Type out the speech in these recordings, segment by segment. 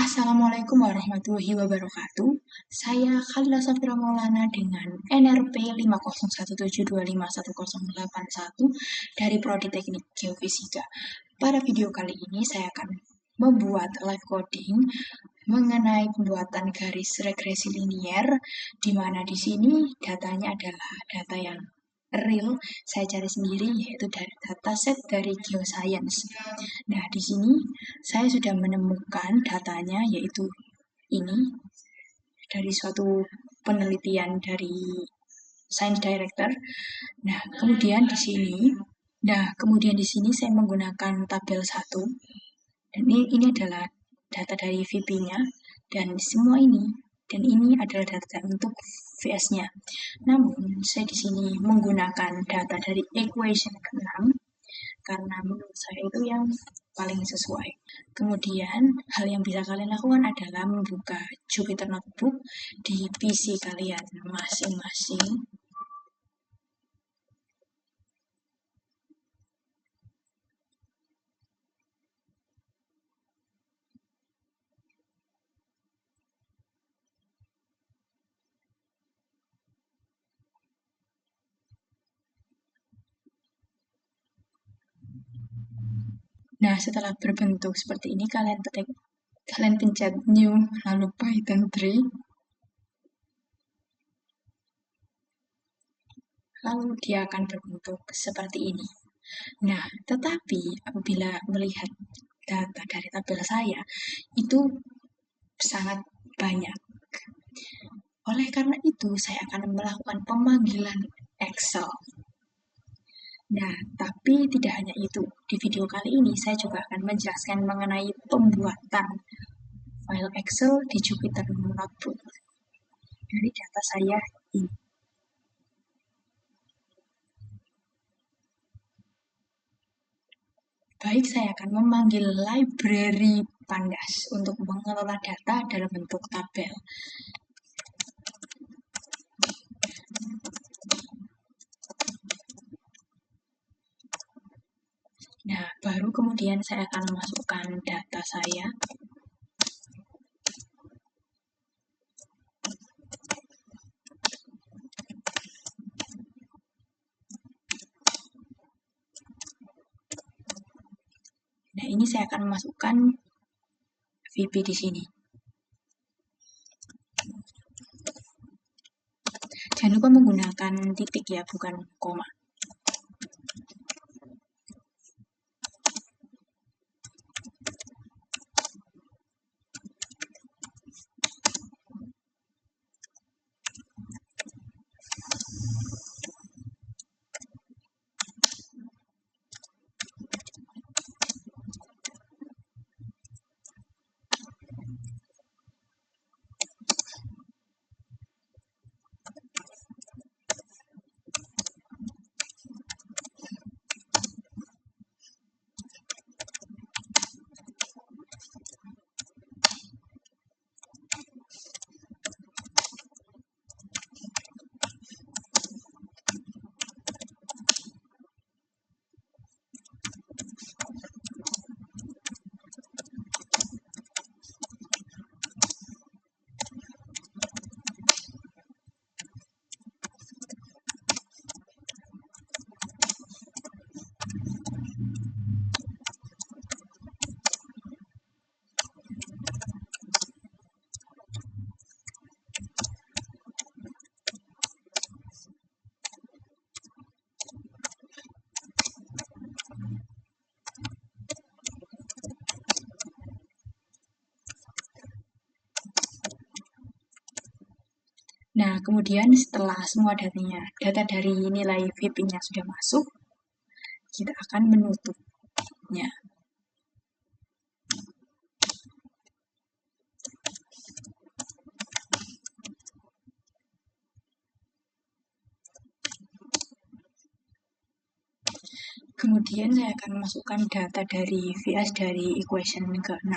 Assalamualaikum warahmatullahi wabarakatuh. Saya Khalila Safira Maulana dengan NRP 501725108 dari Prodi Teknik Geofisika. Pada video kali ini saya akan membuat live coding mengenai pembuatan garis regresi linier, di mana di sini datanya adalah data yang real, saya cari sendiri, yaitu dari dataset dari geoscience. Nah, di sini saya sudah menemukan datanya, yaitu ini dari suatu penelitian dari Science Director. Kemudian di sini saya menggunakan tabel 1, dan ini adalah data dari VP-nya, dan ini adalah data untuk VS-nya. Namun saya di sini menggunakan data dari equation ke-6 karena menurut saya itu yang paling sesuai. Kemudian hal yang bisa kalian lakukan adalah membuka Jupyter Notebook di PC kalian masing-masing. Nah, setelah berbentuk seperti ini, kalian pencet new, lalu Python 3, lalu dia akan berbentuk seperti ini. Nah, tetapi apabila melihat data dari tabel saya, itu sangat banyak. Oleh karena itu, saya akan melakukan pemanggilan Excel. Nah, tapi tidak hanya itu. Di video kali ini, saya juga akan menjelaskan mengenai pembuatan file Excel di Jupyter Notebook dari data saya ini. Baik, saya akan memanggil library Pandas untuk mengelola data dalam bentuk tabel. Nah, baru kemudian saya akan masukkan data saya. Nah, ini saya akan masukkan VP di sini. Jangan lupa menggunakan titik ya, bukan koma. Nah, kemudian setelah semua data dari nilai VP-nya sudah masuk, kita akan menutupnya. Kemudian saya akan masukkan data dari VS dari equation ke-6.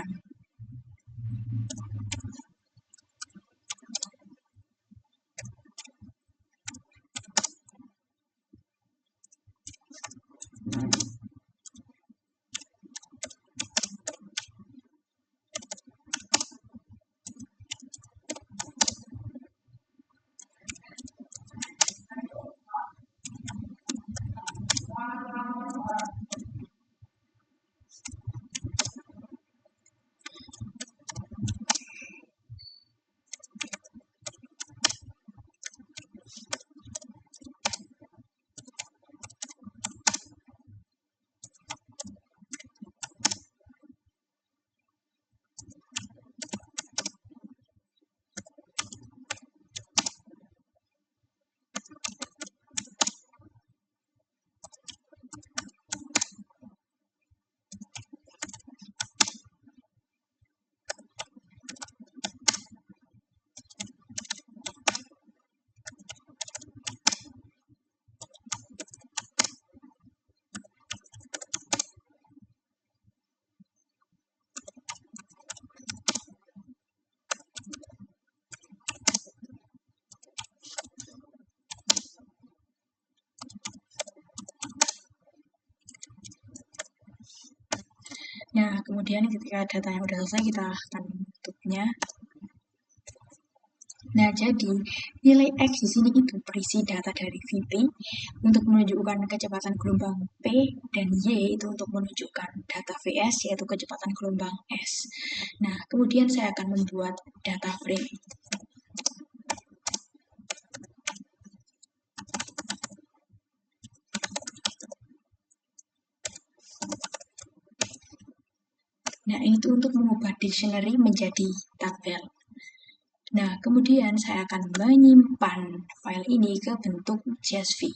kemudian ketika datanya udah selesai, kita akan tutupnya. Nah, jadi nilai X di sini itu berisi data dari VP untuk menunjukkan kecepatan gelombang P, dan Y itu untuk menunjukkan data VS, yaitu kecepatan gelombang S. Nah, kemudian saya akan membuat data frame. Nah, itu untuk mengubah dictionary menjadi tabel. Nah, kemudian saya akan menyimpan file ini ke bentuk CSV.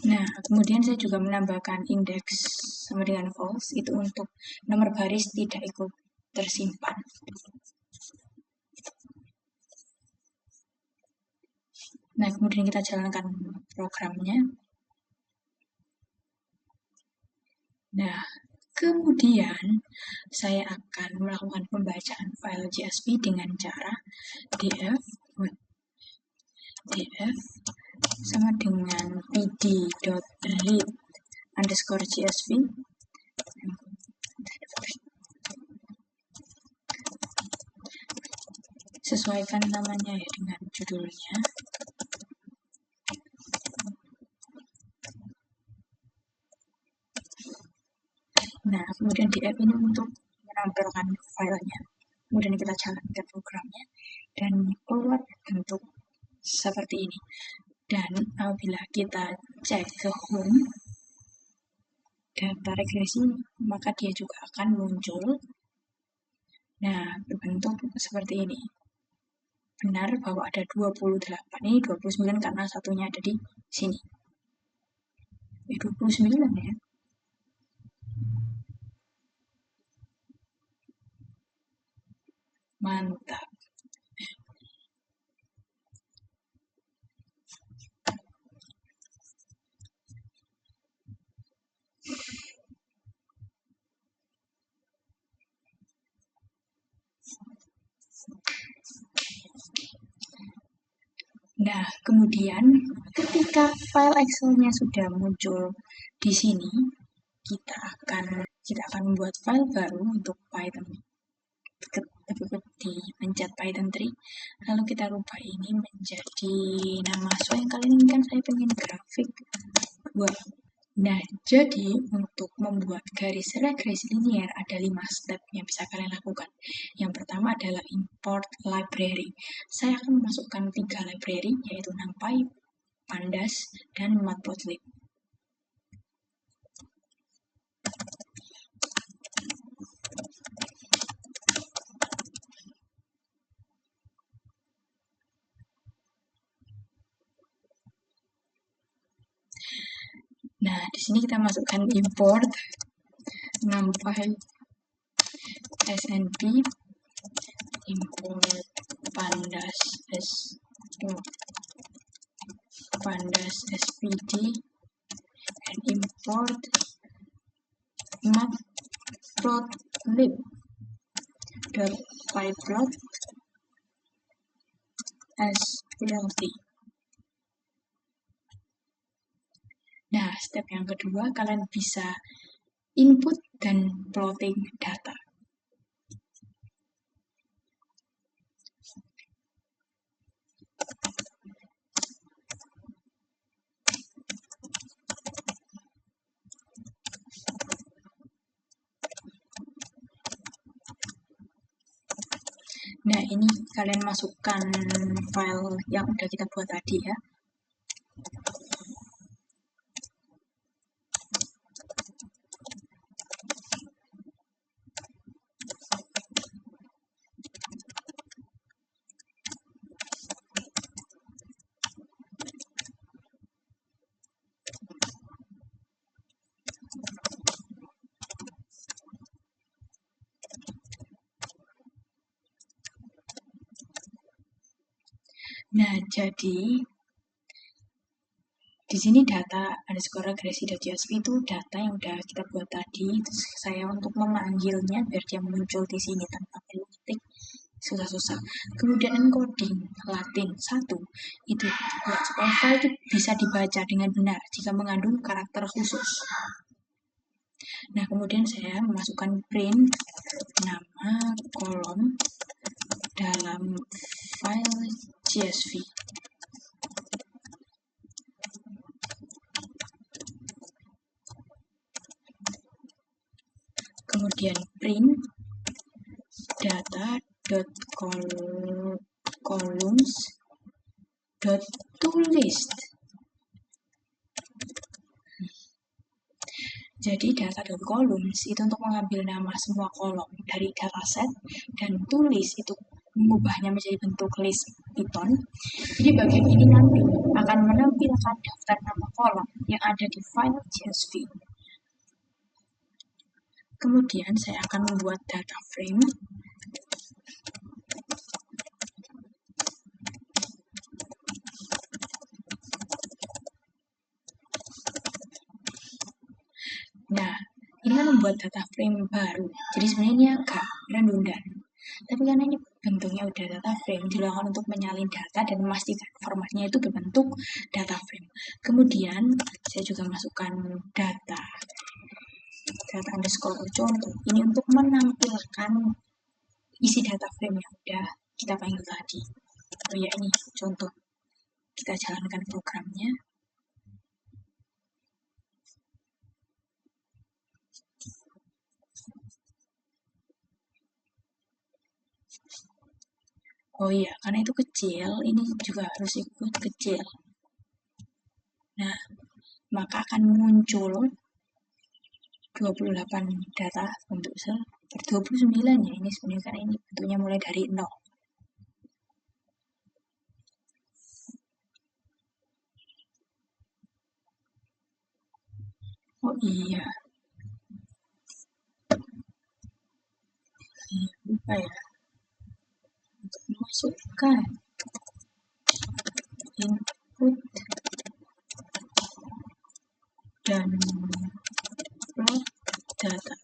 Nah, kemudian saya juga menambahkan indeks sama dengan false, itu untuk nomor baris tidak ikut tersimpan. Nah, kemudian kita jalankan programnya. Nah, kemudian saya akan melakukan pembacaan file CSV dengan cara df sama dengan pd.read underscore CSV. Sesuaikan namanya ya dengan judulnya. Nah, kemudian df ini untuk menampilkan filenya. Kemudian kita jalankan programnya dan keluar bentuk seperti ini. Dan apabila kita cek ke home data regresi, maka dia juga akan muncul. Nah, berbentuk seperti ini. Benar bahwa ada 28, ini 29 karena satunya ada di sini. 29 ya. Mantap. Nah, kemudian ketika file Excel-nya sudah muncul di sini, kita akan membuat file baru untuk Python. Dipencet Python 3, lalu kita rubah ini menjadi nama sesuai yang kalian inginkan. Saya pengen grafik 2. Nah, jadi untuk membuat garis regresi linear ada 5 step yang bisa kalian lakukan. Yang pertama adalah import library. Saya akan memasukkan 3 library, yaitu NumPy, Pandas, dan Matplotlib. Nah, di sini kita masukkan import NumPy snp, import pandas spd, and import matplotlib.pyplot as plt. Nah, step yang kedua, kalian bisa input dan plotting data. Nah, ini kalian masukkan file yang udah kita buat tadi ya. Nah, jadi di di sini data underscore regresi.csv itu data yang udah kita buat tadi. Terus saya untuk memanggilnya biar dia muncul di sini tanpa perlu ketik susah-susah. Kemudian encoding Latin 1 itu buat supaya file itu bisa dibaca dengan benar jika mengandung karakter khusus. Nah, kemudian saya memasukkan print nama kolom dalam file CSV. Kemudian print data.columns.toList. Jadi data.columns itu untuk mengambil nama semua kolom dari dataset, dan toList itu mengubahnya menjadi bentuk list Python. Jadi bagian ini nanti akan menampilkan daftar nama kolom yang ada di file CSV. Kemudian saya akan membuat data frame. Nah, ini kan membuat data frame baru. Jadi sebenarnya ini agak redundan. Tapi karena ini bentuknya udah data frame, dilakukan untuk menyalin data dan memastikan formatnya itu berbentuk data frame. Kemudian saya juga masukkan data underscore contoh. Ini untuk menampilkan isi data frame yang udah kita panggil tadi. Oh ya, ini contoh. Kita jalankan programnya. Oh iya, karena itu kecil, ini juga harus ikut kecil. Nah, maka akan muncul 28 data untuk sel, 29 ya ini sebenarnya, karena ini bentuknya mulai dari 0. Oh iya. Lupa ya. Untuk memasukkan input dan plot data.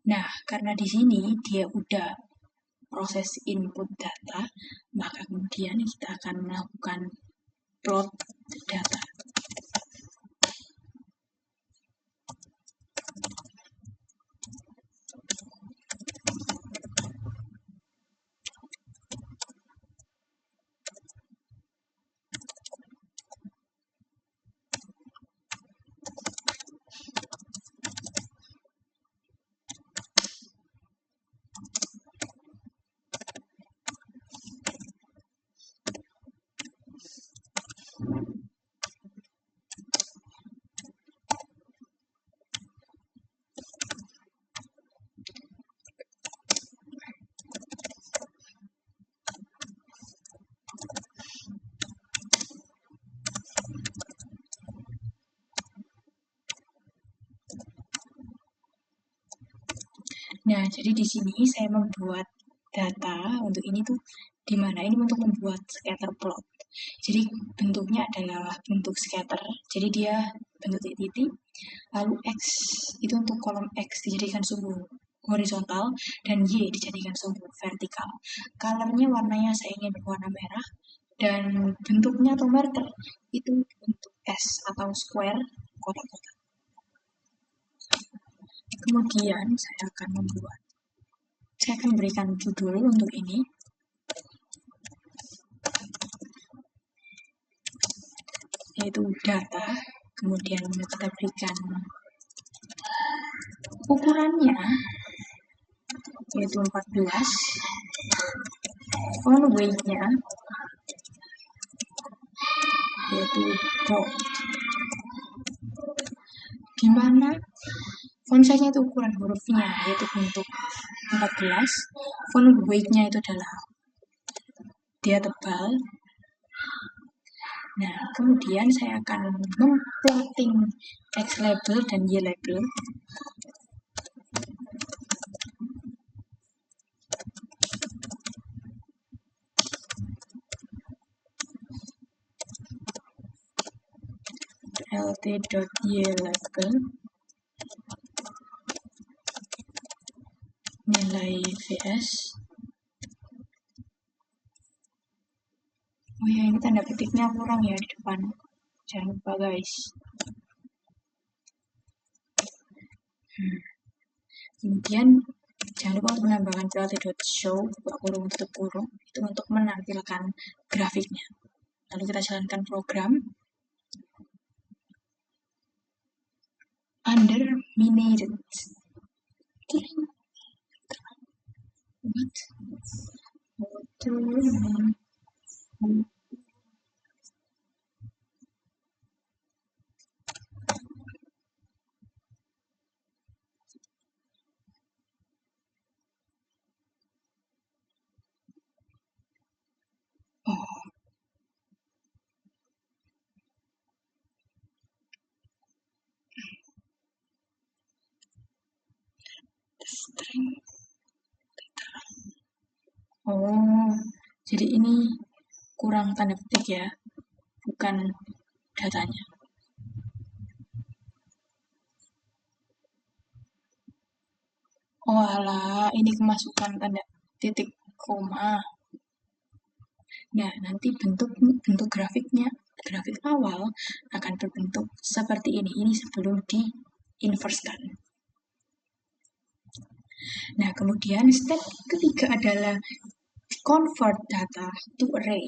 Nah, karena di sini dia udah proses input data, maka kemudian kita akan melakukan plot data. Nah, jadi di sini saya membuat data untuk ini tuh di mana ini untuk membuat scatter plot. Jadi bentuknya adalah bentuk scatter. Jadi dia bentuk titik-titik, lalu X itu untuk kolom X dijadikan sumbu horizontal dan Y dijadikan sumbu vertikal. Colornya warnanya saya ingin berwarna merah, dan bentuknya atau marker itu bentuk S atau square, kotak-kotak. Kemudian saya akan berikan judul untuk ini, yaitu data. Kemudian kita berikan ukurannya, yaitu 14, font weight-nya yaitu bold. Di mana font size-nya itu ukuran hurufnya, yaitu bentuk 14. Font weight-nya itu adalah dia tebal. Nah, kemudian saya akan memplotting X label dan Y label. lt.y label nilai VS. Oh ya, ini tanda petiknya kurang ya di depan. Jangan lupa guys. Kemudian jangan lupa untuk menambahkan plt.show buka kurung tutup kurung, itu untuk menampilkan grafiknya. Lalu kita jalankan program. Under minated. Oh, jadi ini kurang tanda petik ya, bukan datanya. Oh alah, ini kemasukan tanda titik koma. Nah, nanti bentuk grafiknya, grafik awal akan berbentuk seperti ini. Ini sebelum di-inversekan. Nah, kemudian step ketiga adalah convert data to array.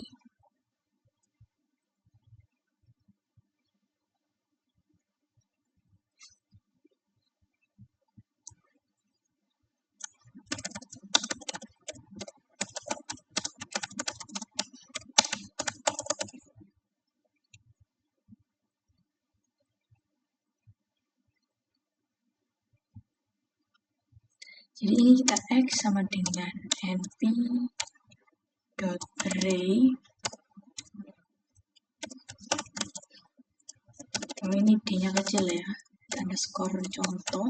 Jadi ini kita X sama dengan np.array. Kalau ini D-nya kecil ya, underscore contoh.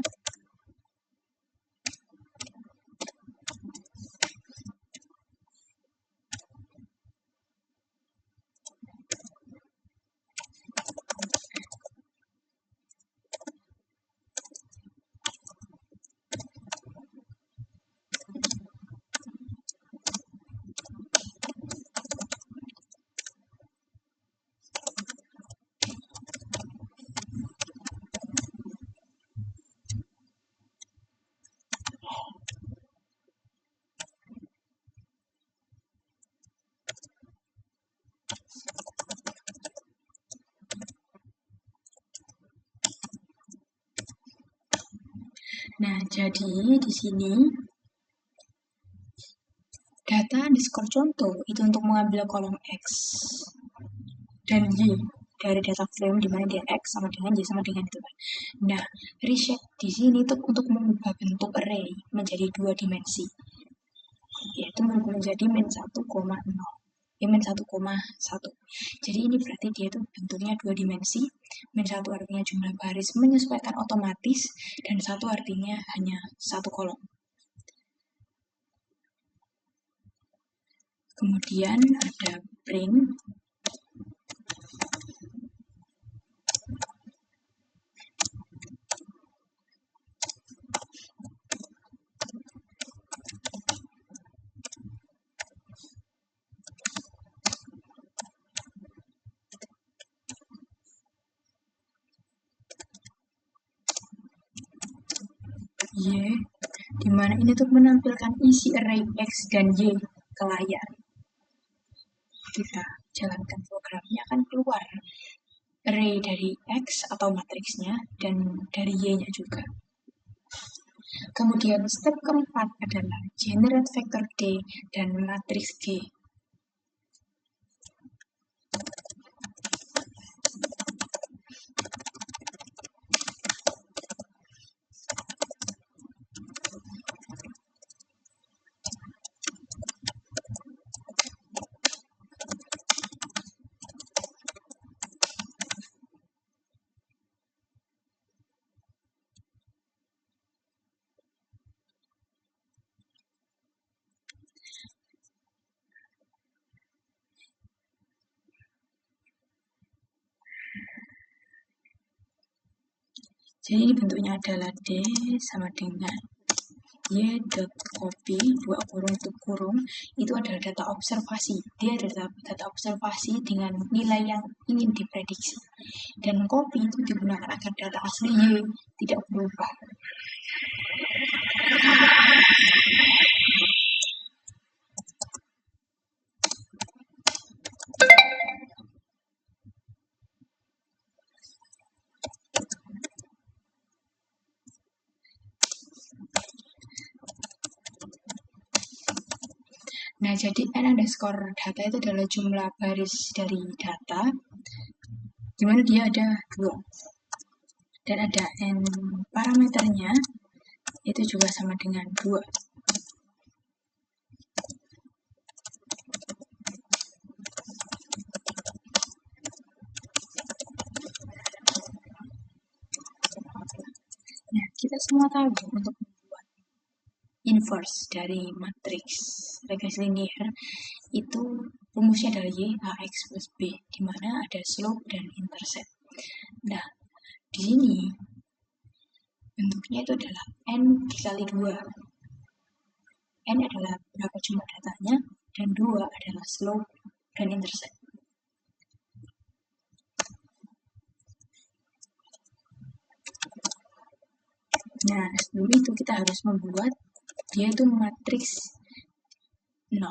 Nah, jadi di sini data underscore contoh itu untuk mengambil kolom X dan Y dari data frame di mana dia X sama dengan Y sama dengan itu kan. Nah, reshape di sini untuk mengubah bentuk array menjadi 2 dimensi, yaitu berubah menjadi min 1,0. Min 1,1. Jadi ini berarti dia itu bentuknya 2 dimensi. Min 1 artinya jumlah baris menyesuaikan otomatis, dan 1 artinya hanya 1 kolom. Kemudian ada print. Y, dimana ini untuk menampilkan isi array X dan Y ke layar. Kita jalankan programnya, akan keluar array dari X atau matriksnya dan dari Y-nya juga. Kemudian step keempat adalah generate vector D dan matriks G. Jadi ini bentuknya adalah D sama dengan y.copy, dua kurung tutup kurung, itu adalah data observasi. Dia adalah data observasi dengan nilai yang ingin diprediksi. Dan copy itu digunakan agar data asli Y tidak berubah. Nah, jadi n_data itu adalah jumlah baris dari data, di mana dia ada 2. Dan ada n parameternya, itu juga sama dengan 2. Nah, kita semua tahu untuk membuat inverse dari matriks regresi linear itu rumusnya adalah Y AX plus B, di mana ada slope dan intercept. Nah, di sini bentuknya itu adalah N dikali 2. N adalah berapa jumlah datanya, dan 2 adalah slope dan intercept. Nah, sebelum itu kita harus membuat dia itu matriks 0.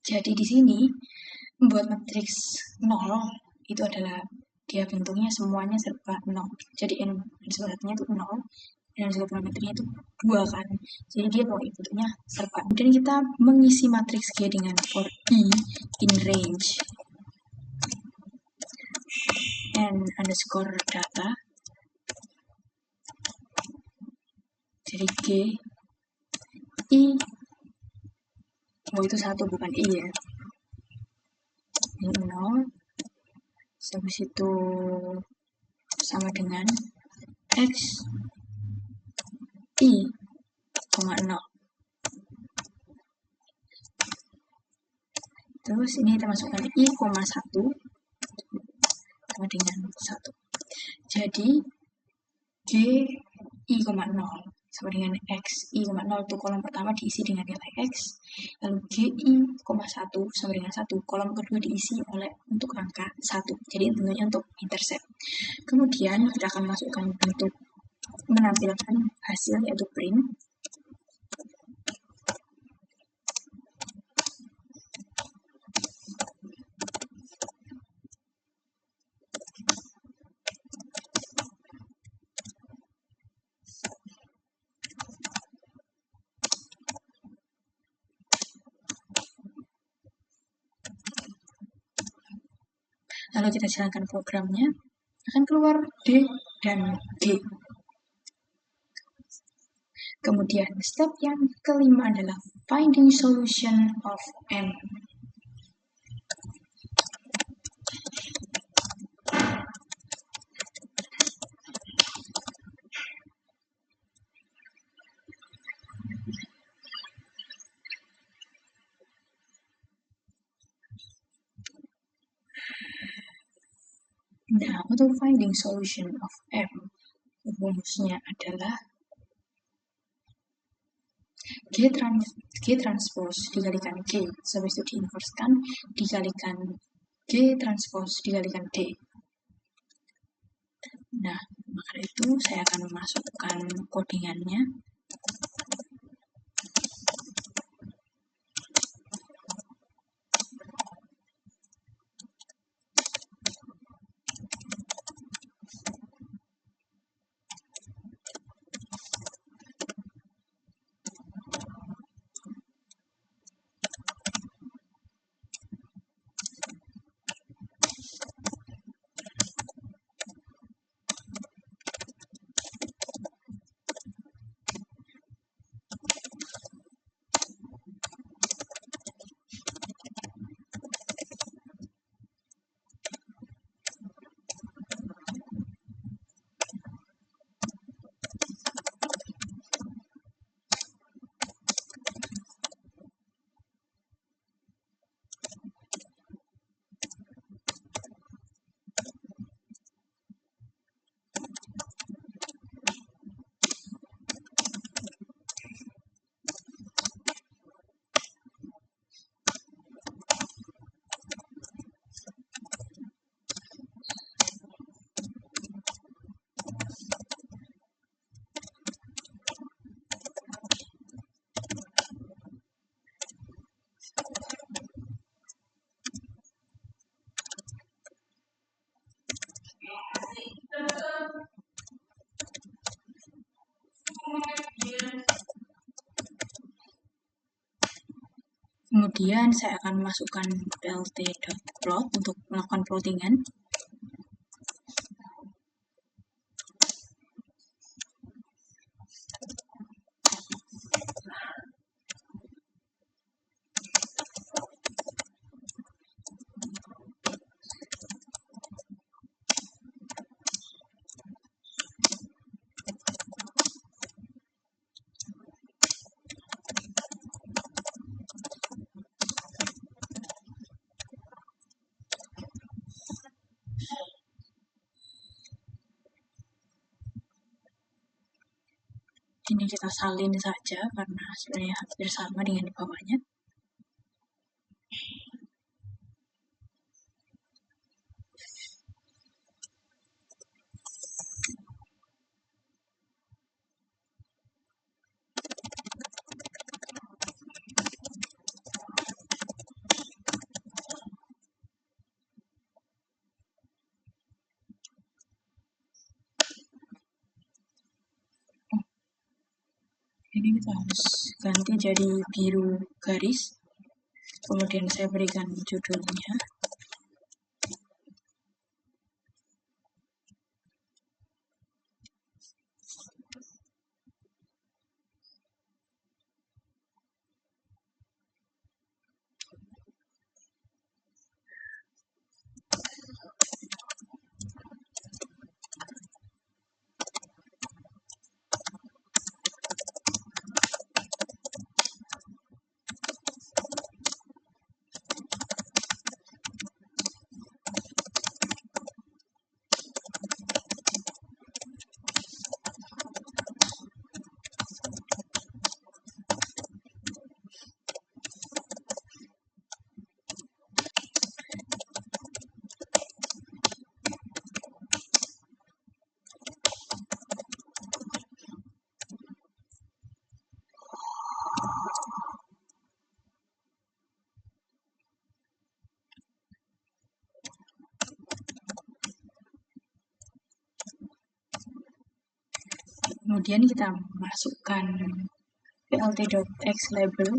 Jadi di sini membuat matriks 0 itu adalah dia bentuknya semuanya serba 0. Jadi n sebenarnya itu 0 dan hasil parameternya itu 2 kan. Jadi dia bentuknya serba. Kemudian kita mengisi matriks G dengan for E in range n_data. Jadi G I, itu 1 bukan I ya. Ini 0. Habis itu sama dengan X I, 0. Terus ini kita masukkan I, 1 sama dengan 1. Jadi G I, 0 sama dengan X I, 0 itu kolom pertama diisi dengan nilai X, lalu G I, 1 sama dengan 1, kolom kedua diisi oleh untuk angka 1. Jadi bentuknya untuk intercept. Kemudian kita akan masukkan bentuk menampilkan hasil yaitu print. Lalu kita jalankan programnya, akan keluar D dan G. Kemudian step yang kelima adalah finding solution of M. Nah, untuk finding solution of M, rumusnya adalah G transpose dikalikan G, habis itu diinverskan, dikalikan G transpose dikalikan D. Nah, maka itu saya akan memasukkan codingannya. Kemudian saya akan masukkan plt.plot untuk melakukan plottingan. Ini kita salin saja karena sebenarnya hampir sama dengan di bawahnya. Ini kita harus ganti jadi biru garis. Kemudian saya berikan judulnya. Kemudian kita masukkan plt.xlabel.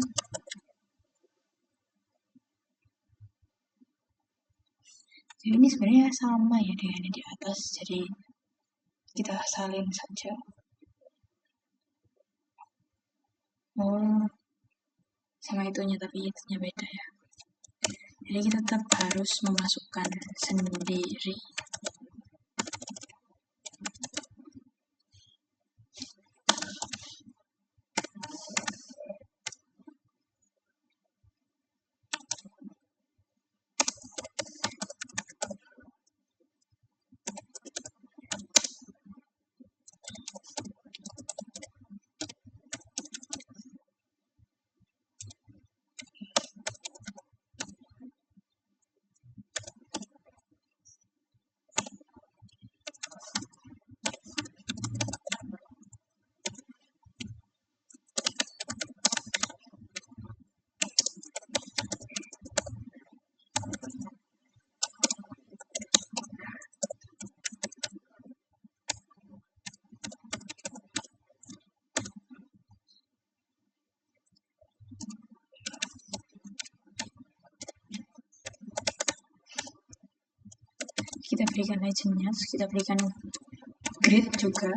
Jadi ini sebenarnya sama ya dengan yang di atas, jadi kita salin saja. Oh, sama itunya tapi itunya beda ya. Jadi kita tetap harus memasukkan sendiri. Kita berikan legendnya, terus kita berikan grid juga.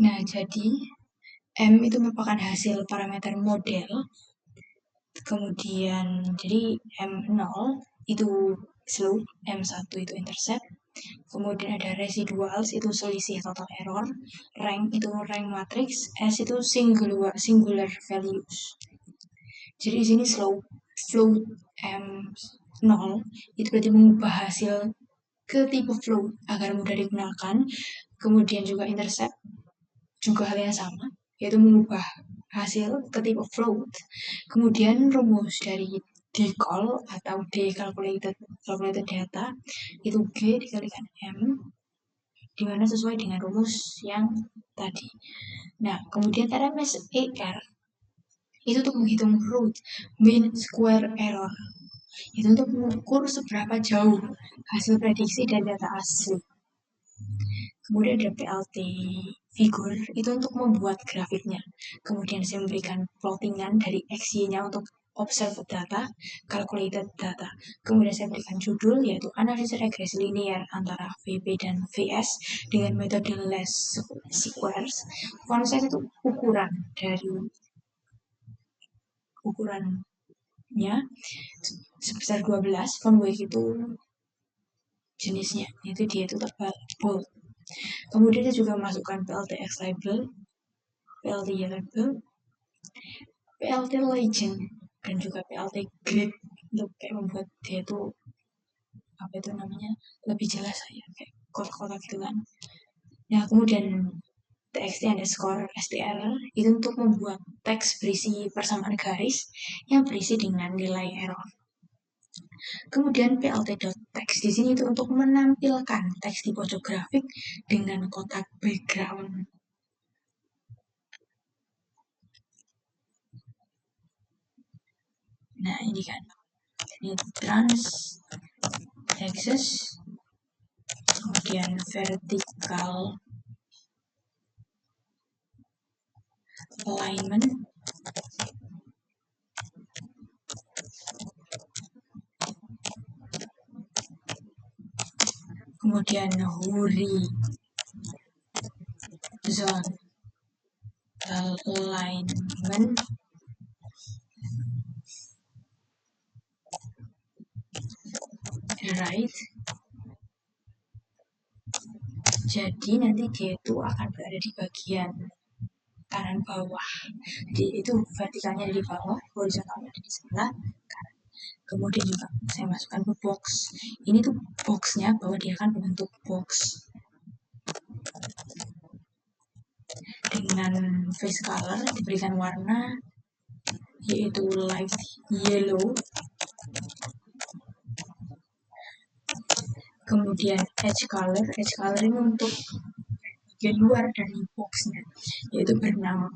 Nah, jadi M itu merupakan hasil parameter model. Kemudian jadi M0 itu slope, M1 itu intercept. Kemudian ada residuals itu selisih total error, rank itu rank matrix, S itu singular values. Jadi di sini float M0 itu berarti mengubah hasil ke tipe float agar mudah digunakan. Kemudian juga intercept juga hal yang sama, yaitu mengubah hasil ke tipe float. Kemudian rumus dari decall atau calculated data itu G dikalikan M, di mana sesuai dengan rumus yang tadi. Nah, kemudian RMSER itu untuk menghitung root mean square error. Itu untuk mengukur seberapa jauh hasil prediksi dan data asli. Kemudian ada PLT figure itu untuk membuat grafiknya. Kemudian saya memberikan plottingan dari XY-nya untuk observed data, calculated data. Kemudian saya berikan judul yaitu analisis regresi linear antara VP dan VS dengan metode least squares. Font size itu ukuran dari ukurannya sebesar 12, font weight itu jenisnya, itu dia itu tebal bold. Kemudian dia juga masukkan PLTX label, PLT label, PLT legend, dan juga PLT grid untuk kayak membuat dia itu apa itu namanya lebih jelas ya, kayak kotak-kotak gitu kan. Nah, kemudian TXT underscore STR itu untuk membuat teks berisi persamaan garis yang berisi dengan nilai error. Kemudian plt.text di sini itu untuk menampilkan teks di pojok grafik dengan kotak background. Nah, ini kan ini trans axis, kemudian vertical alignment, kemudian horizontal alignment, right. Jadi nanti dia itu akan berada di bagian kanan bawah. Jadi itu vertikalnya di bawah, horizontalnya di sebelah kanan. Kemudian juga saya masukkan ke box. Ini tuh boxnya bahwa dia akan membentuk box dengan face color diberikan warna yaitu light yellow. Kemudian edge color ini untuk bagian luar dari boxnya yaitu berwarna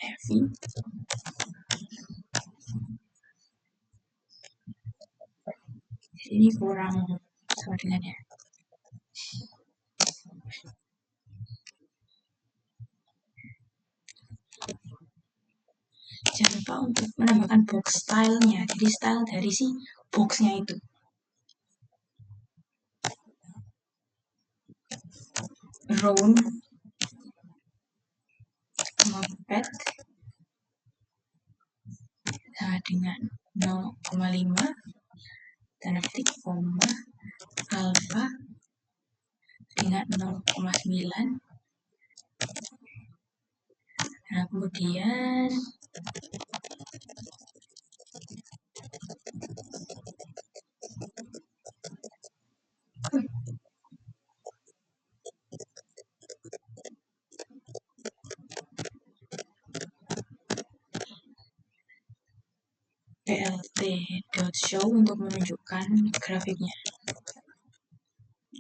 navy. Ini kurang sama dengannya. Jangan lupa untuk menambahkan box stylenya, jadi style dari si boxnya itu. Round, pad sama dengan 0,5 tanda petik koma alpha dengan 0,9. Nah, kemudian plt.show untuk menunjukkan grafiknya.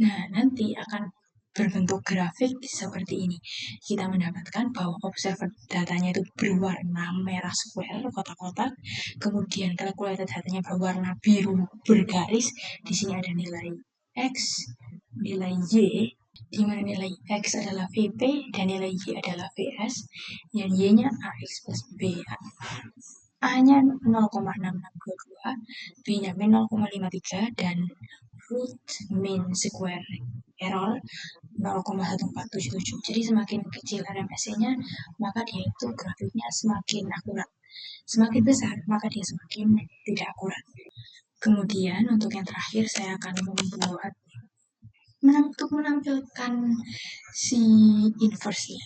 Nah, nanti akan berbentuk grafik seperti ini. Kita mendapatkan bahwa observer datanya itu berwarna merah square, kotak-kotak. Kemudian calculated datanya berwarna biru bergaris. Di sini ada nilai X, nilai Y, di mana nilai X adalah VP dan nilai Y adalah VS. Dan Y-nya AX plus B. A-nya 0,6622, B-nya 0,53, dan root mean square error 0,1477. Jadi semakin kecil RMSE-nya, maka dia itu grafiknya semakin akurat. Semakin besar, maka dia semakin tidak akurat. Kemudian untuk yang terakhir saya akan membuat untuk menampilkan si inverse-nya.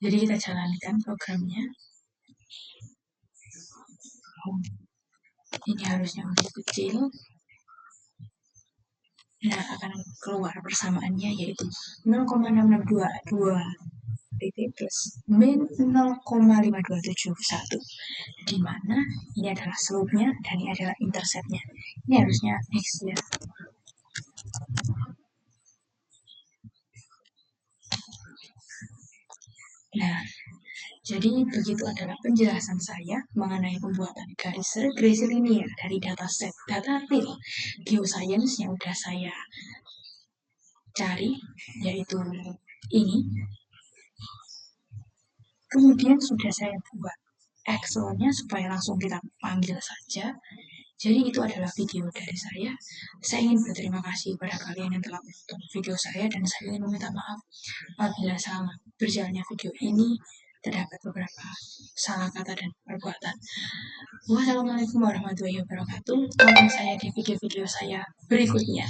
Jadi kita jalankan programnya. Ini harusnya untuk kecil. Nah, akan keluar persamaannya yaitu 0,6622 pt plus min 0,5271, di mana ini adalah slope-nya dan ini adalah intercept-nya. Ini harusnya X ya. Nah, jadi begitu adalah penjelasan saya mengenai pembuatan garis regresi linier dari dataset data real geoscience yang sudah saya cari, yaitu ini. Kemudian sudah saya buat Excel-nya supaya langsung kita panggil saja. Jadi itu adalah video dari saya. Saya ingin berterima kasih kepada kalian yang telah menonton video saya, dan saya ingin meminta maaf apabila selama berjalannya video ini terdapat beberapa salah kata dan perbuatan. Wassalamualaikum warahmatullahi wabarakatuh. Tonton saya di video-video saya berikutnya.